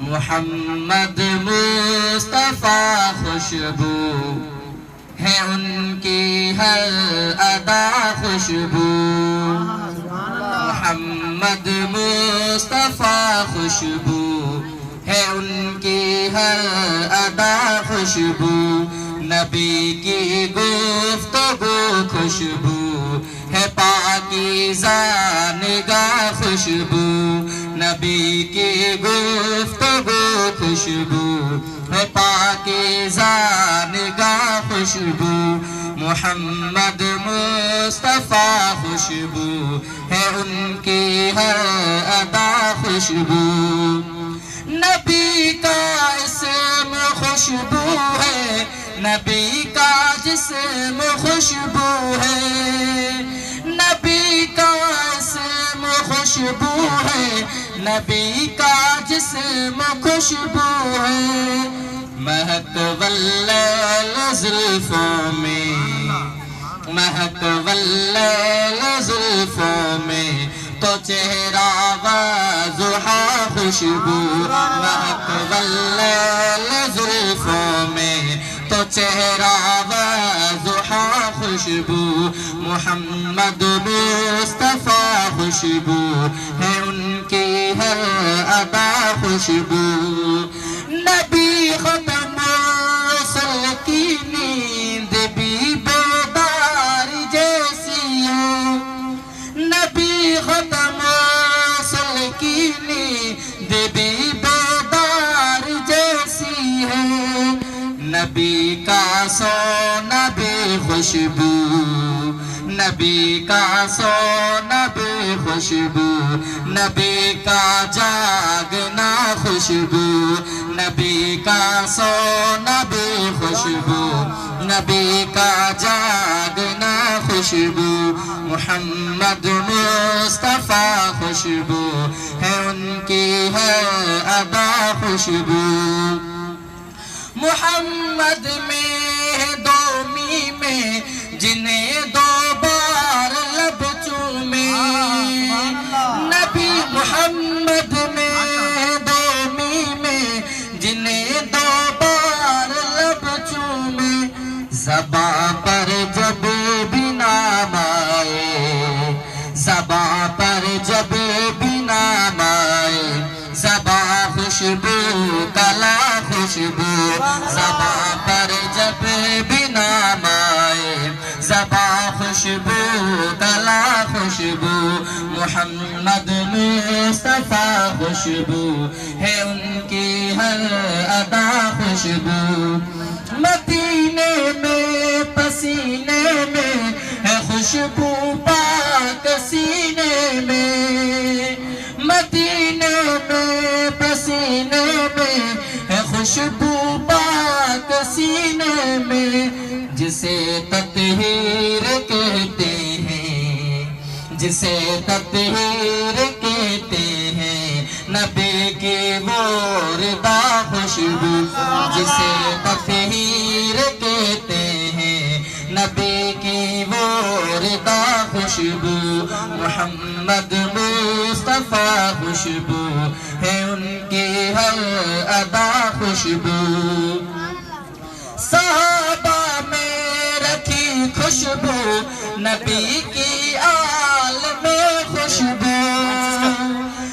محمد مصطفیٰ خوشبو ہے ان کی ہر ادا خوشبو محمد مصطفیٰ خوشبو ہے ان کی ہر ادا خوشبو نبی کی گفتگو خوشبو ہے پاکیزہ نگاہ خوشبو نبی کی گفتگو خوشبو ہے پاکیزہ نگاہ خوشبو محمد مصطفیٰ خوشبو ہے ان کی ہر ادا خوشبو نبی کا اسم خوشبو ہے نبی کا جسم خوشبو ہے نبی کا اسم خوشبو ہے نبی کا جسم خوشبو ہے مہک واللیل زلفوں میں مہک واللیل زلفوں میں تو چہرہ وضحا خوشبو مہک واللیل زلفوں میں تو چہرہ وضحا خوشبو محمد مصطفیٰ خوشبو ہے ان کی ہر ادا خوشبو نبی ختم رسل کی نیند بھی بیدار جیسی ہے نبی ختم رسل کی نیند بھی بیدار جیسی ہے نبی کا سونا بے خوشبو نبی کا سونا بے خوشبو نبی کا جاگنا خوشبو نبی کا سونا بے خوشبو نبی کا جاگنا خوشبو محمد مصطفیٰ خوشبو ہے ان کی ہر ادا خوشبو محمد میں دو میں جنہیں دو بار لب چومے نبی محمد میں دو میں جنہیں دو بار لب چومے زباں پر جب بھی نام آئے زباں پر جب بھی نام آئے زباں خوشبو کلا خوشبو زباں پر جب بھی نام آئے زباں خوشبو کلا خوشبو محمد مصطفیٰ خوشبو ہے ان کی ہر ادا خوشبو مدینے میں پسینے میں ہے خوشبو پاک سینے میں مدینے میں پسینے میں ہے خوشبو پاک سینے میں جسے تطہیر کہتے ہیں جسے تطہیر کہتے ہیں نبی کی وہ رضا خوشبو جسے تطہیر کہتے ہیں نبی کی وہ رضا خوشبو محمد مصطفیٰ خوشبو ہے ان کی ہر ادا خوشبو صحابہ میں رکھی خوشبو نبی کی آل میں خوشبو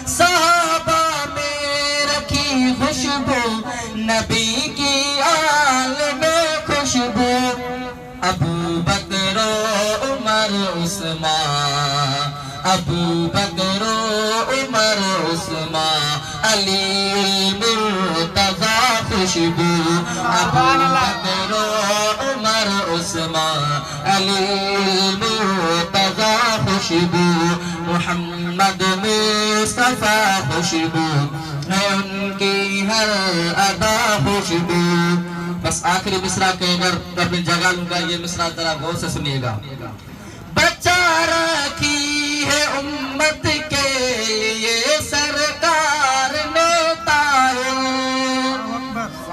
صحابہ میں رکھی خوشبو نبی کی آل میں خوشبو ابو بکر و عمر عثمان ابو بکر و عمر عثمان علی المرتضیٰ خوشبو ابو بکر و عمر عثمان علی المرتضیٰ خوشبو محمد مصطفیٰ خوشبو ہے ان کی ہر ادا خوشبو بس آخری مصرع کہہ کر اپنی جگہ لوں گا یہ مصرع ذرا غور سے سنیے گا بچا رکھی ہے امت کے یہ سرکار نے طاہر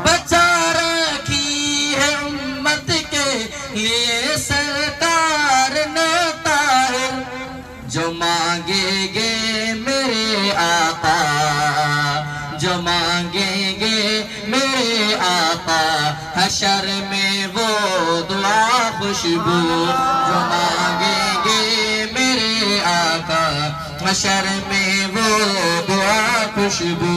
بچا رکھی ہے امت کے یہ سرکار نے طاہر جو مانگے گے میرے آقا جو مانگیں گے میرے آقا حشر میں وہ دعا خوشبو جو مانگیں گے میرے آقا حشر میں وہ دعا خوشبو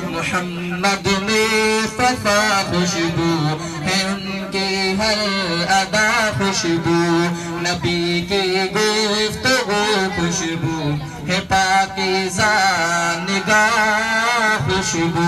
محمد مصطفیٰ خوشبو ہے ان کی ہر ادا خوشبو نبی کی گفتگو خوشبو ہے پاکیزہ نگاہ خوشبو